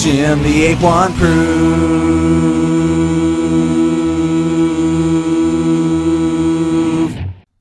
Jim the Ape Want Proof.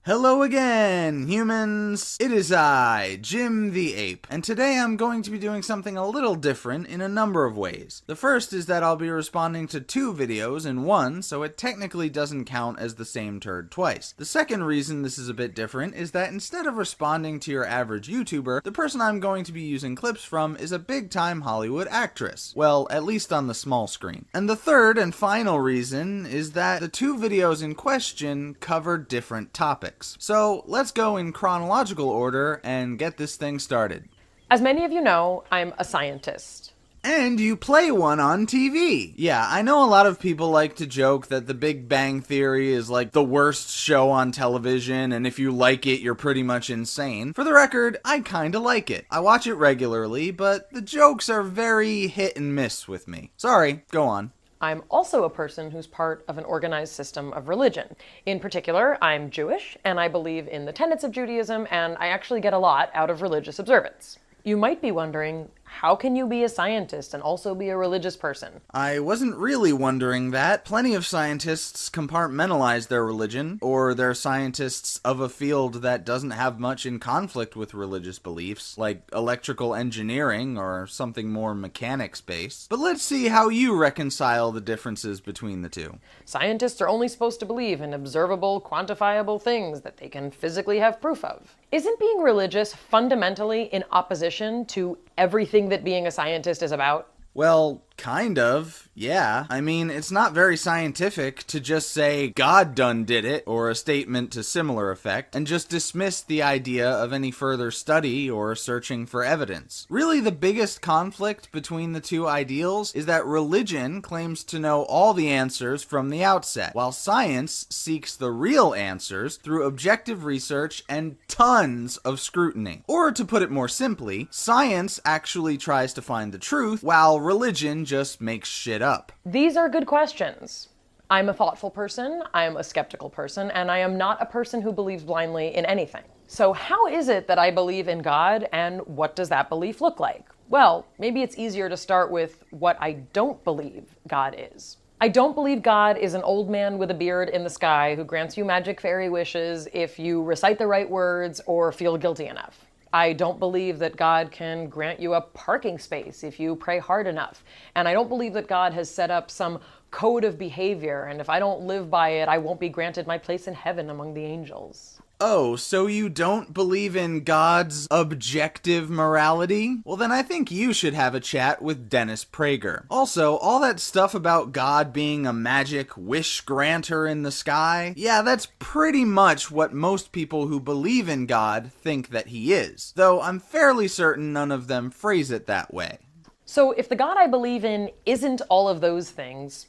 Hello again, humans. It is I, Jim the Ape, and today I'm going to be doing something a little different in a number of ways. The first is that I'll be responding to 2 videos in one, so it technically doesn't count as the same turd twice. The second reason this is a bit different is that instead of responding to your average YouTuber, the person I'm going to be using clips from is a big-time Hollywood actress. Well, at least on the small screen. And the third and final reason is that the 2 videos in question cover different topics. So let's go in chronological order and get this thing started. As many of you know, I'm a scientist. And you play one on TV. Yeah, I know a lot of people like to joke that The Big Bang Theory is like the worst show on television, and if you like it, you're pretty much insane. For the record, I kinda like it. I watch it regularly, but the jokes are very hit and miss with me. Sorry, go on. I'm also a person who's part of an organized system of religion. In particular, I'm Jewish, and I believe in the tenets of Judaism, and I actually get a lot out of religious observance. You might be wondering, how can you be a scientist and also be a religious person? I wasn't really wondering that. Plenty of scientists compartmentalize their religion, or they're scientists of a field that doesn't have much in conflict with religious beliefs, like electrical engineering or something more mechanics-based. But let's see how you reconcile the differences between the two. Scientists are only supposed to believe in observable, quantifiable things that they can physically have proof of. Isn't being religious fundamentally in opposition to everything that being a scientist is about? Well, kind of, yeah. I mean, it's not very scientific to just say, God done did it, or a statement to similar effect, and just dismiss the idea of any further study or searching for evidence. Really, the biggest conflict between the two ideals is that religion claims to know all the answers from the outset, while science seeks the real answers through objective research and tons of scrutiny. Or to put it more simply, science actually tries to find the truth, while religion just makes shit up. These are good questions. I'm a thoughtful person, I am a skeptical person, and I am not a person who believes blindly in anything. So how is it that I believe in God, and what does that belief look like? Well, maybe it's easier to start with what I don't believe God is. I don't believe God is an old man with a beard in the sky who grants you magic fairy wishes if you recite the right words or feel guilty enough. I don't believe that God can grant you a parking space if you pray hard enough. And I don't believe that God has set up some code of behavior, and if I don't live by it, I won't be granted my place in heaven among the angels. Oh, so you don't believe in God's objective morality? Well, then I think you should have a chat with Dennis Prager. Also, all that stuff about God being a magic wish granter in the sky, yeah, that's pretty much what most people who believe in God think that he is. Though I'm fairly certain none of them phrase it that way. So if the God I believe in isn't all of those things,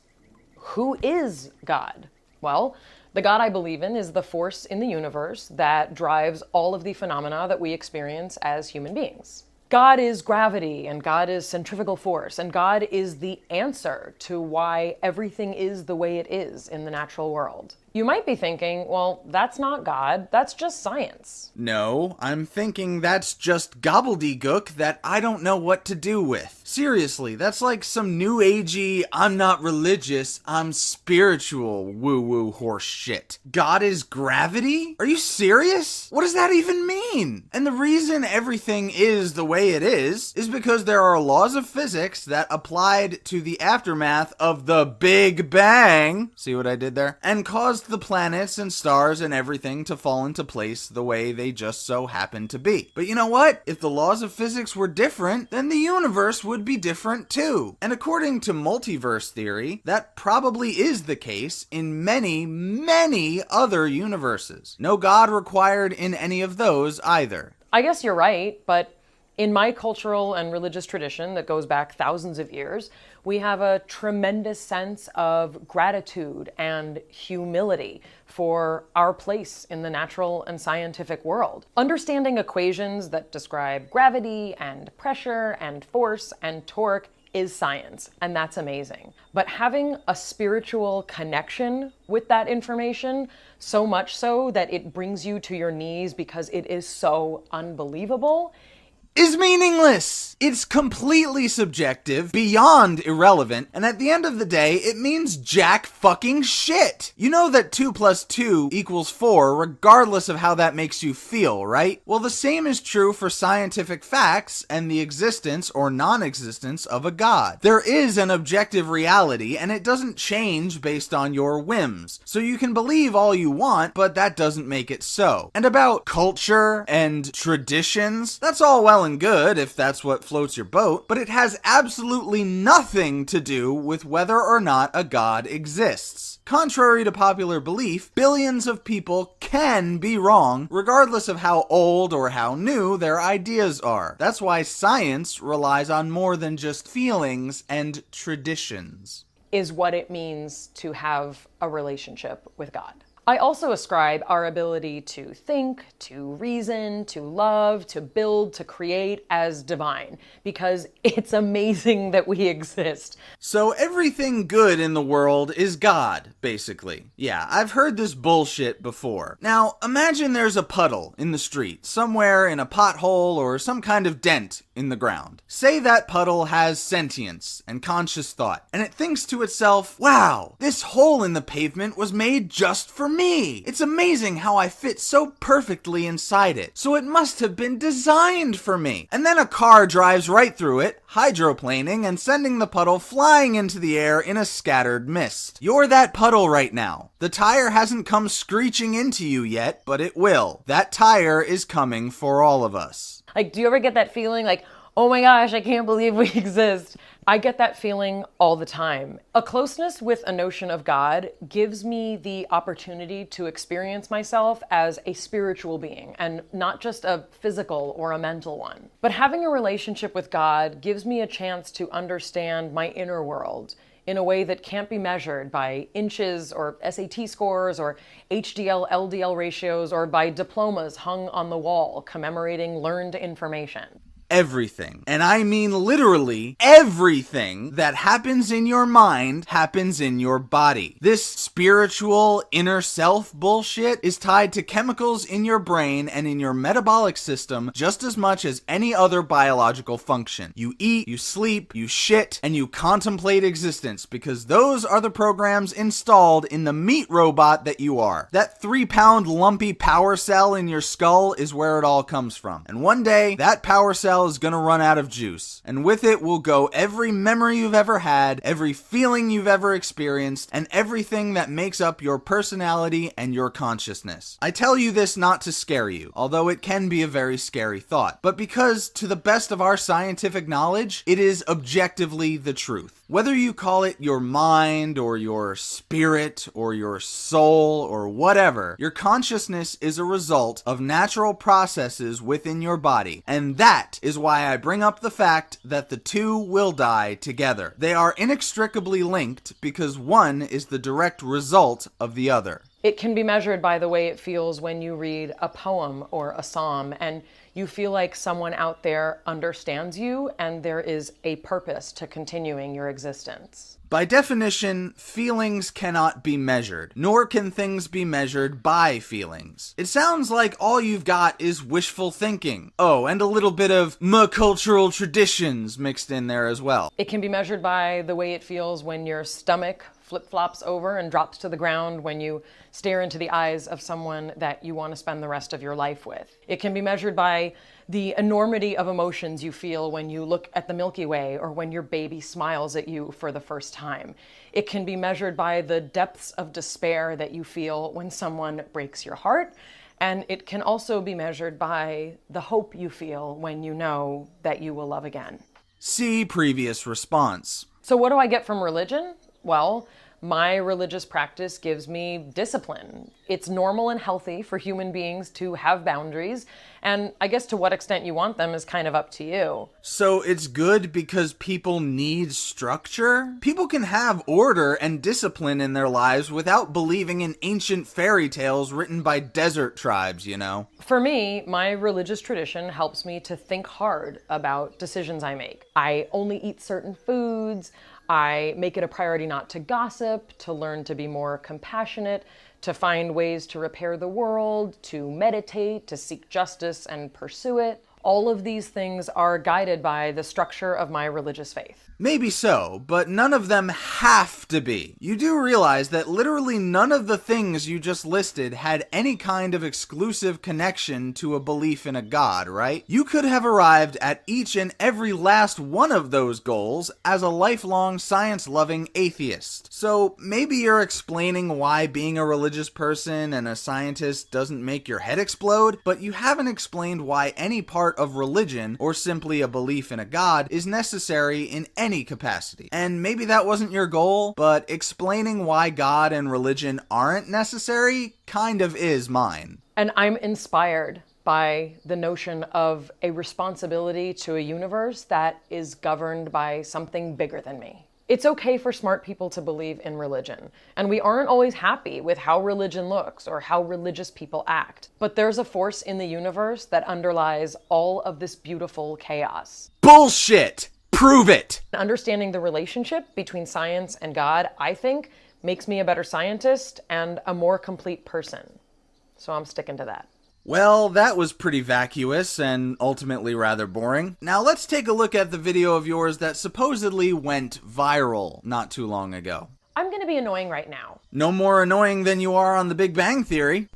who is God? Well, the God I believe in is the force in the universe that drives all of the phenomena that we experience as human beings. God is gravity, and God is centrifugal force, and God is the answer to why everything is the way it is in the natural world. You might be thinking, well, that's not God, that's just science. No, I'm thinking that's just gobbledygook that I don't know what to do with. Seriously, that's like some new agey, I'm not religious, I'm spiritual woo-woo horse shit. God is gravity? Are you serious? What does that even mean? And the reason everything is the way it is because there are laws of physics that applied to the aftermath of the Big Bang, see what I did there? And caused the planets and stars and everything to fall into place the way they just so happen to be. But you know what? If the laws of physics were different, then the universe would be different too. And according to multiverse theory, that probably is the case in many, many other universes. No God required in any of those either. I guess you're right, but in my cultural and religious tradition that goes back thousands of years, we have a tremendous sense of gratitude and humility for our place in the natural and scientific world. Understanding equations that describe gravity and pressure and force and torque is science, and that's amazing. But having a spiritual connection with that information, so much so that it brings you to your knees because it is so unbelievable, is meaningless. It's completely subjective, beyond irrelevant, and at the end of the day, it means jack fucking shit. You know that 2 plus 2 equals 4, regardless of how that makes you feel, right? Well, the same is true for scientific facts and the existence or non-existence of a god. There is an objective reality, and it doesn't change based on your whims. So you can believe all you want, but that doesn't make it so. And about culture and traditions, that's all well and good if that's what floats your boat, but it has absolutely nothing to do with whether or not a god exists. Contrary to popular belief, billions of people can be wrong, regardless of how old or how new their ideas are. That's why science relies on more than just feelings and traditions. Is what it means to have a relationship with God. I also ascribe our ability to think, to reason, to love, to build, to create as divine, because it's amazing that we exist. So everything good in the world is God, basically. Yeah, I've heard this bullshit before. Now, imagine there's a puddle in the street, somewhere in a pothole or some kind of dent in the ground. Say that puddle has sentience and conscious thought, and it thinks to itself, wow, this hole in the pavement was made just for me. It's amazing how I fit so perfectly inside it, so it must have been designed for me. And then a car drives right through it, hydroplaning and sending the puddle flying into the air in a scattered mist. You're that puddle right now. The tire hasn't come screeching into you yet, but it will. That tire is coming for all of us. Like, do you ever get that feeling like, oh my gosh, I can't believe we exist? I get that feeling all the time. A closeness with a notion of God gives me the opportunity to experience myself as a spiritual being and not just a physical or a mental one. But having a relationship with God gives me a chance to understand my inner world in a way that can't be measured by inches or SAT scores or HDL-LDL ratios or by diplomas hung on the wall commemorating learned information. Everything, and I mean literally everything that happens in your mind happens in your body. This spiritual inner self bullshit is tied to chemicals in your brain and in your metabolic system just as much as any other biological function. You eat, you sleep, you shit, and you contemplate existence because those are the programs installed in the meat robot that you are. That 3-pound lumpy power cell in your skull is where it all comes from. And one day, that power cell is gonna run out of juice, and with it will go every memory you've ever had, every feeling you've ever experienced, and everything that makes up your personality and your consciousness. I tell you this not to scare you, although it can be a very scary thought, but because, to the best of our scientific knowledge, it is objectively the truth. Whether you call it your mind, or your spirit, or your soul, or whatever, your consciousness is a result of natural processes within your body, and that is why I bring up the fact that the two will die together. They are inextricably linked because one is the direct result of the other. It can be measured by the way it feels when you read a poem or a psalm and you feel like someone out there understands you and there is a purpose to continuing your existence. By definition, feelings cannot be measured, nor can things be measured by feelings. It sounds like all you've got is wishful thinking. Oh, and a little bit of cultural traditions mixed in there as well. It can be measured by the way it feels when your stomach flip-flops over and drops to the ground when you stare into the eyes of someone that you want to spend the rest of your life with. It can be measured by the enormity of emotions you feel when you look at the Milky Way or when your baby smiles at you for the first time. It can be measured by the depths of despair that you feel when someone breaks your heart. And it can also be measured by the hope you feel when you know that you will love again. See previous response. So what do I get from religion? Well, my religious practice gives me discipline. It's normal and healthy for human beings to have boundaries, and I guess to what extent you want them is kind of up to you. So it's good because people need structure? People can have order and discipline in their lives without believing in ancient fairy tales written by desert tribes, you know? For me, my religious tradition helps me to think hard about decisions I make. I only eat certain foods. I make it a priority not to gossip, to learn to be more compassionate, to find ways to repair the world, to meditate, to seek justice and pursue it. all of these things are guided by the structure of my religious faith. Maybe so, but none of them have to be. You do realize that literally none of the things you just listed had any kind of exclusive connection to a belief in a god, right? You could have arrived at each and every last one of those goals as a lifelong science-loving atheist. So maybe you're explaining why being a religious person and a scientist doesn't make your head explode, but you haven't explained why any part of religion, or simply a belief in a god, is necessary in any capacity. And maybe that wasn't your goal, but explaining why God and religion aren't necessary kind of is mine. And I'm inspired by the notion of a responsibility to a universe that is governed by something bigger than me. It's okay for smart people to believe in religion, and we aren't always happy with how religion looks or how religious people act. But there's a force in the universe that underlies all of this beautiful chaos. Bullshit! Prove it! Understanding the relationship between science and God, I think, makes me a better scientist and a more complete person. So I'm sticking to that. Well, that was pretty vacuous and ultimately rather boring. Now let's take a look at the video of yours that supposedly went viral not too long ago. I'm gonna be annoying right now. No more annoying than you are on The Big Bang Theory.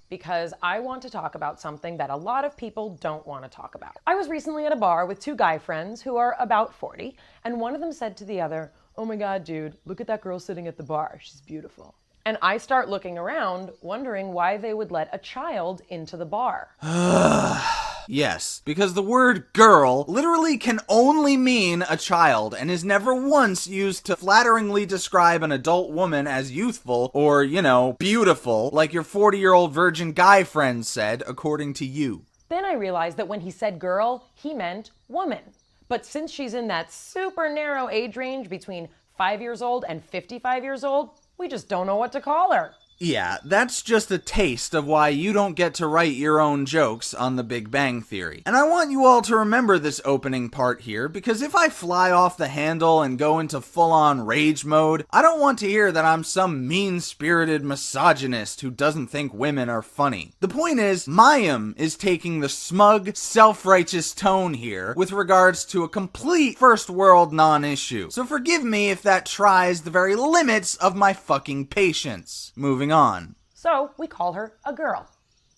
Because I want to talk about something that a lot of people don't want to talk about. I was recently at a bar with two guy friends who are about 40, and one of them said to the other, "Oh my God, dude, look at that girl sitting at the bar. She's beautiful." And I start looking around, wondering why they would let a child into the bar. Yes, because the word girl literally can only mean a child and is never once used to flatteringly describe an adult woman as youthful or, beautiful, like your 40-year-old virgin guy friend said, according to you. Then I realized that when he said girl, he meant woman. But since she's in that super narrow age range between 5 years old and 55 years old, we just don't know what to call her. Yeah, that's just a taste of why you don't get to write your own jokes on The Big Bang Theory. And I want you all to remember this opening part here, because if I fly off the handle and go into full-on rage mode, I don't want to hear that I'm some mean-spirited misogynist who doesn't think women are funny. The point is, Mayim is taking the smug, self-righteous tone here with regards to a complete first-world non-issue. So forgive me if that tries the very limits of my fucking patience. Moving on. So we call her a girl.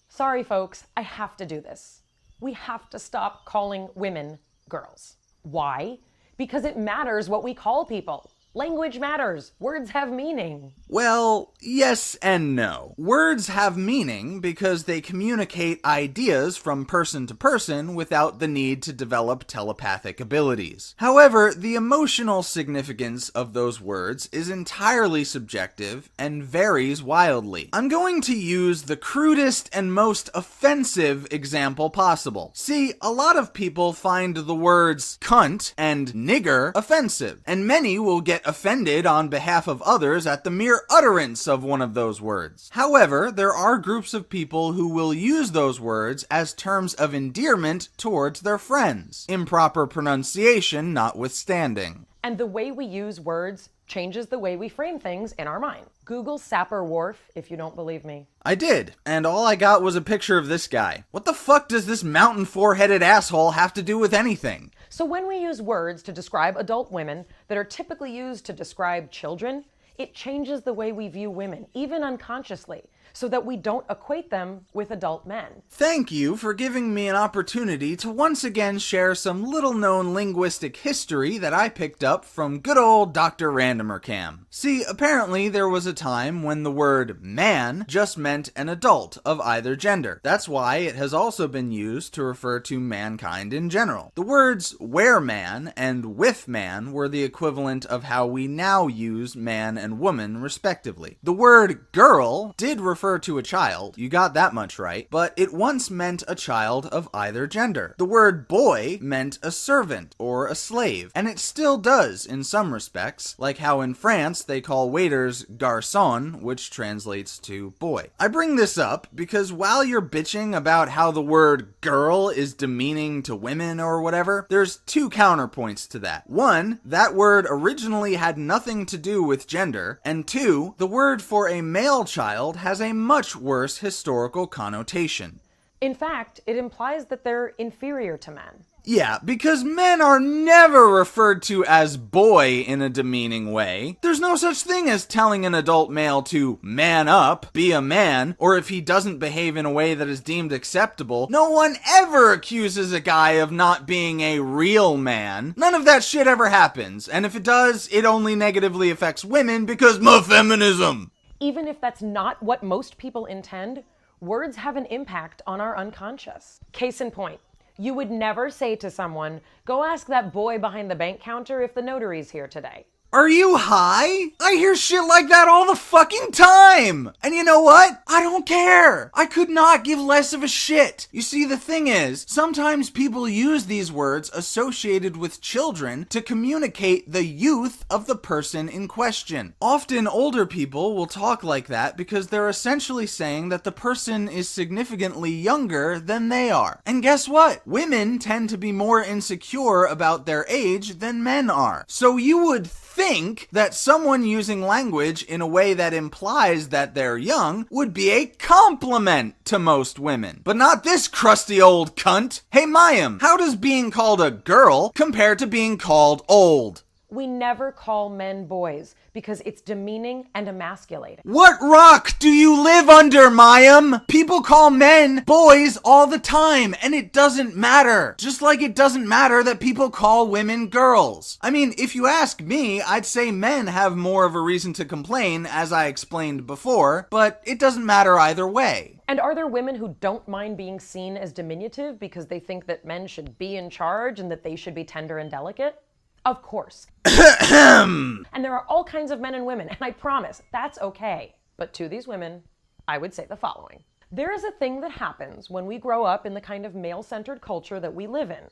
Sorry, folks, I have to do this. We have to stop calling women girls. Why? Because it matters what we call people. Language matters. Words have meaning. Well, yes and no. Words have meaning because they communicate ideas from person to person without the need to develop telepathic abilities. However, the emotional significance of those words is entirely subjective and varies wildly. I'm going to use the crudest and most offensive example possible. See, a lot of people find the words cunt and nigger offensive, and many will get offended on behalf of others at the mere utterance of one of those words. However, there are groups of people who will use those words as terms of endearment towards their friends, improper pronunciation notwithstanding. And the way we use words changes the way we frame things in our mind. Google Sapper Whorf if you don't believe me. I did, and all I got was a picture of this guy. What the fuck does this mountain four-headed asshole have to do with anything? So when we use words to describe adult women that are typically used to describe children, it changes the way we view women, even unconsciously, so that we don't equate them with adult men. Thank you for giving me an opportunity to once again share some little-known linguistic history that I picked up from good old Dr. Randomercam. See, apparently there was a time when the word man just meant an adult of either gender. That's why it has also been used to refer to mankind in general. The words where man and with man were the equivalent of how we now use man and woman, respectively. The word girl did refer to a child, you got that much right, but it once meant a child of either gender. The word boy meant a servant or a slave, and it still does in some respects, like how in France they call waiters garçon, which translates to boy. I bring this up because while you're bitching about how the word girl is demeaning to women or whatever, there's two counterpoints to that. One, that word originally had nothing to do with gender, and two, the word for a male child has a much worse historical connotation. In fact, it implies that they're inferior to men. Yeah, because men are never referred to as boy in a demeaning way. There's no such thing as telling an adult male to man up, be a man, or if he doesn't behave in a way that is deemed acceptable, no one ever accuses a guy of not being a real man. None of that shit ever happens, and if it does, it only negatively affects women because feminism. Even if that's not what most people intend, words have an impact on our unconscious. Case in point. You would never say to someone, go ask that boy behind the bank counter if the notary's here today. Are you high? I hear shit like that all the fucking time! And you know what? I don't care! I could not give less of a shit! You see, the thing is, sometimes people use these words associated with children to communicate the youth of the person in question. Often older people will talk like that because they're essentially saying that the person is significantly younger than they are. And guess what? Women tend to be more insecure about their age than men are. So you would think that someone using language in a way that implies that they're young would be a compliment to most women. But not this crusty old cunt. Hey Mayim, how does being called a girl compare to being called old? We never call men boys because it's demeaning and emasculating. What rock do you live under, Mayim? People call men boys all the time, and it doesn't matter. Just like it doesn't matter that people call women girls. I mean, if you ask me, I'd say men have more of a reason to complain, as I explained before, but it doesn't matter either way. And are there women who don't mind being seen as diminutive because they think that men should be in charge and that they should be tender and delicate? Of course. And there are all kinds of men and women, and I promise that's okay. But to these women, I would say the following. There is a thing that happens when we grow up in the kind of male-centered culture that we live in.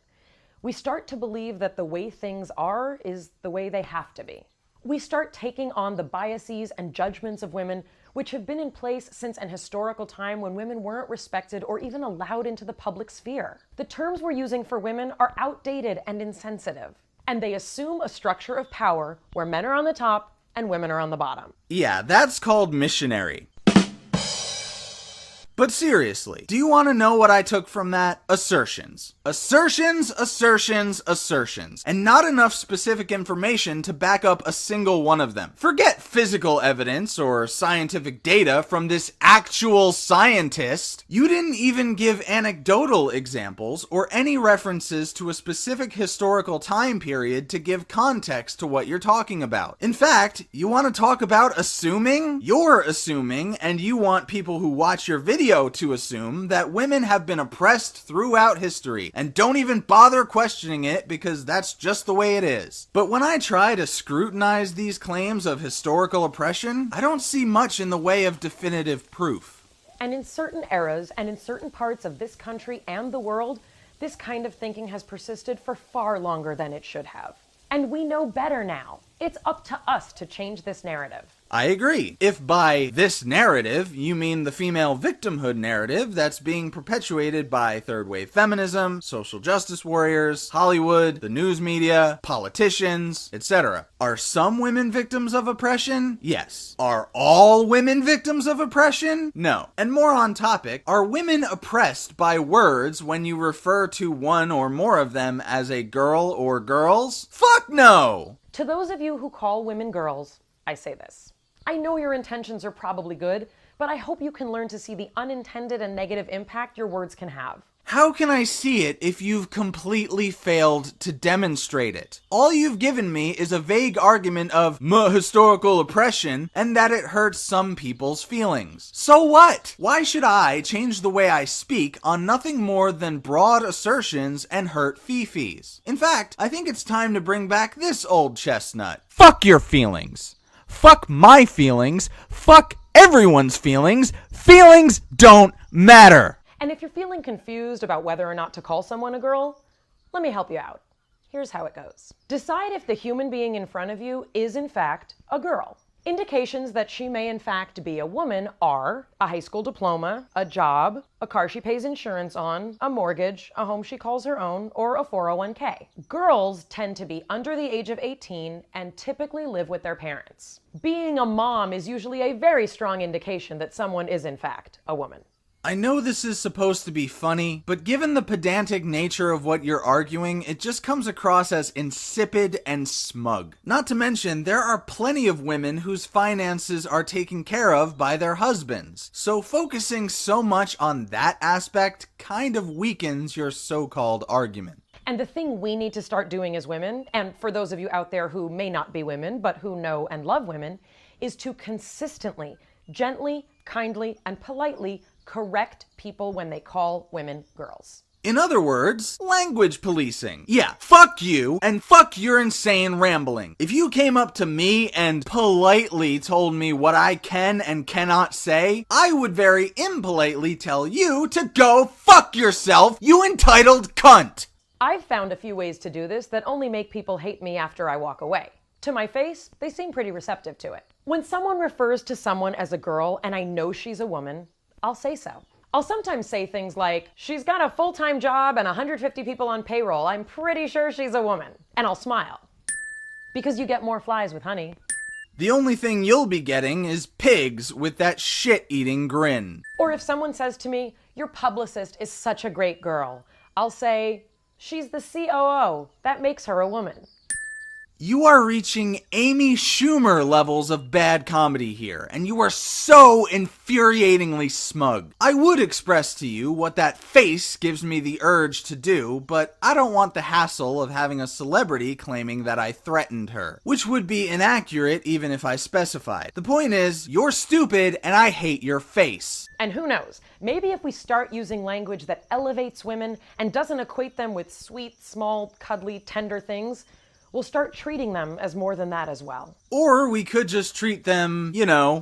We start to believe that the way things are is the way they have to be. We start taking on the biases and judgments of women which have been in place since an historical time when women weren't respected or even allowed into the public sphere. The terms we're using for women are outdated and insensitive. And they assume a structure of power where men are on the top and women are on the bottom. Yeah, that's called missionary. But seriously, do you want to know what I took from that? Assertions. Assertions, assertions, assertions. And not enough specific information to back up a single one of them. Forget physical evidence or scientific data from this actual scientist. You didn't even give anecdotal examples or any references to a specific historical time period to give context to what you're talking about. In fact, you want to talk about assuming? You're assuming, and you want people who watch your video to assume that women have been oppressed throughout history and don't even bother questioning it because that's just the way it is. But when I try to scrutinize these claims of historical oppression, I don't see much in the way of definitive proof. And in certain eras and in certain parts of this country and the world, this kind of thinking has persisted for far longer than it should have. And we know better now. It's up to us to change this narrative. I agree. If by this narrative, you mean the female victimhood narrative that's being perpetuated by third-wave feminism, social justice warriors, Hollywood, the news media, politicians, etc. Are some women victims of oppression? Yes. Are all women victims of oppression? No. And more on topic, are women oppressed by words when you refer to one or more of them as a girl or girls? Fuck no! To those of you who call women girls, I say this. I know your intentions are probably good, but I hope you can learn to see the unintended and negative impact your words can have. How can I see it if you've completely failed to demonstrate it? All you've given me is a vague argument of historical oppression and that it hurts some people's feelings. So what? Why should I change the way I speak on nothing more than broad assertions and hurt fifis? In fact, I think it's time to bring back this old chestnut. Fuck your feelings. Fuck my feelings. Fuck everyone's feelings. Feelings don't matter. And if you're feeling confused about whether or not to call someone a girl, let me help you out. Here's how it goes. Decide if the human being in front of you is in fact a girl. Indications that she may in fact be a woman are a high school diploma, a job, a car she pays insurance on, a mortgage, a home she calls her own, or a 401k. Girls tend to be under the age of 18 and typically live with their parents. Being a mom is usually a very strong indication that someone is in fact a woman. I know this is supposed to be funny, but given the pedantic nature of what you're arguing, it just comes across as insipid and smug. Not to mention, there are plenty of women whose finances are taken care of by their husbands. So focusing so much on that aspect kind of weakens your so-called argument. And the thing we need to start doing as women, and for those of you out there who may not be women, but who know and love women, is to consistently, gently, kindly, and politely correct people when they call women girls. In other words, language policing. Yeah, fuck you, and fuck your insane rambling. If you came up to me and politely told me what I can and cannot say, I would very impolitely tell you to go fuck yourself, you entitled cunt! I've found a few ways to do this that only make people hate me after I walk away. To my face, they seem pretty receptive to it. When someone refers to someone as a girl and I know she's a woman, I'll say so. I'll sometimes say things like, she's got a full-time job and 150 people on payroll. I'm pretty sure she's a woman. And I'll smile. Because you get more flies with honey. The only thing you'll be getting is pigs with that shit-eating grin. Or if someone says to me, your publicist is such a great girl, I'll say, she's the COO. That makes her a woman. You are reaching Amy Schumer levels of bad comedy here, and you are so infuriatingly smug. I would express to you what that face gives me the urge to do, but I don't want the hassle of having a celebrity claiming that I threatened her, which would be inaccurate even if I specified. The point is, you're stupid and I hate your face. And who knows, maybe if we start using language that elevates women and doesn't equate them with sweet, small, cuddly, tender things, we'll start treating them as more than that as well. Or we could just treat them,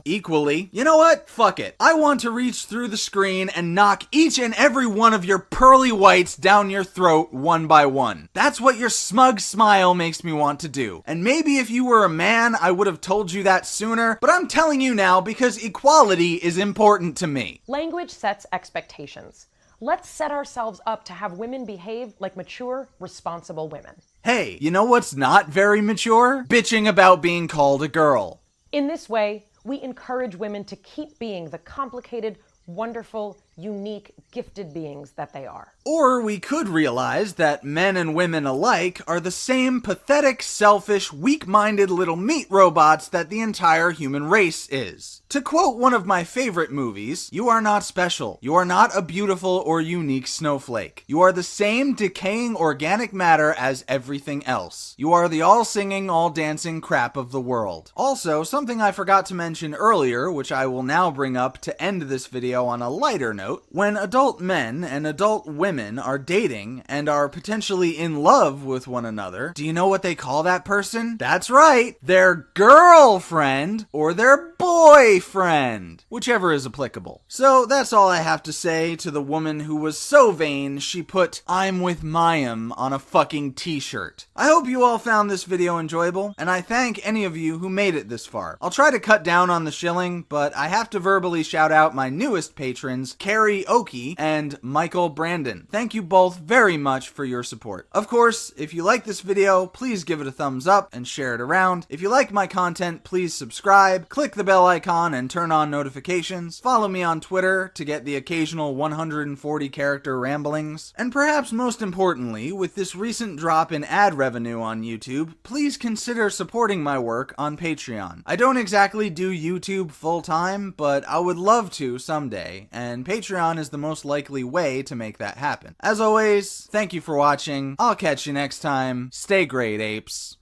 equally. You know what? Fuck it. I want to reach through the screen and knock each and every one of your pearly whites down your throat one by one. That's what your smug smile makes me want to do. And maybe if you were a man, I would have told you that sooner, but I'm telling you now because equality is important to me. Language sets expectations. Let's set ourselves up to have women behave like mature, responsible women. Hey, you know what's not very mature? Bitching about being called a girl. In this way, we encourage women to keep being the complicated, wonderful, unique, gifted beings that they are. Or we could realize that men and women alike are the same pathetic, selfish, weak-minded little meat robots that the entire human race is. To quote one of my favorite movies, you are not special. You are not a beautiful or unique snowflake. You are the same decaying organic matter as everything else. You are the all-singing, all-dancing crap of the world. Also, something I forgot to mention earlier, which I will now bring up to end this video on a lighter note, when adult men and adult women are dating and are potentially in love with one another, do you know what they call that person? That's right, their girlfriend or their boyfriend, whichever is applicable. So that's all I have to say to the woman who was so vain she put "I'm with Mayim" on a fucking t-shirt. I hope you all found this video enjoyable, and I thank any of you who made it this far. I'll try to cut down on the shilling, but I have to verbally shout out my newest patrons, Carrie Oki and Michael Brandon. Thank you both very much for your support. Of course, if you like this video, please give it a thumbs up and share it around. If you like my content, please subscribe, click the bell icon and turn on notifications. Follow me on Twitter to get the occasional 140 character ramblings. And perhaps most importantly, with this recent drop in ad revenue on YouTube, please consider supporting my work on Patreon. I don't exactly do YouTube full time, but I would love to someday, and Patreon is the most likely way to make that happen. As always, thank you for watching. I'll catch you next time. Stay great, apes.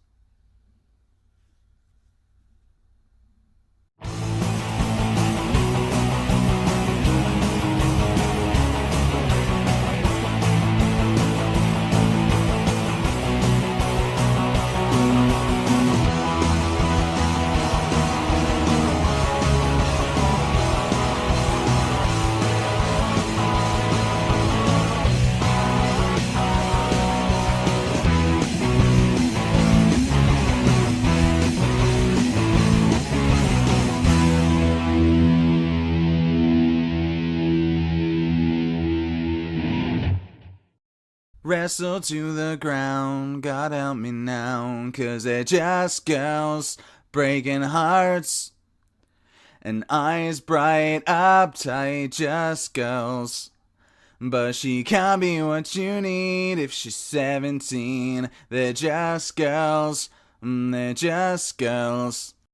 Wrestle to the ground, God help me now, 'cause they're just girls breaking hearts. and eyes bright, uptight, just girls. But she can't be what you need if she's 17. They're just girls. They're just girls.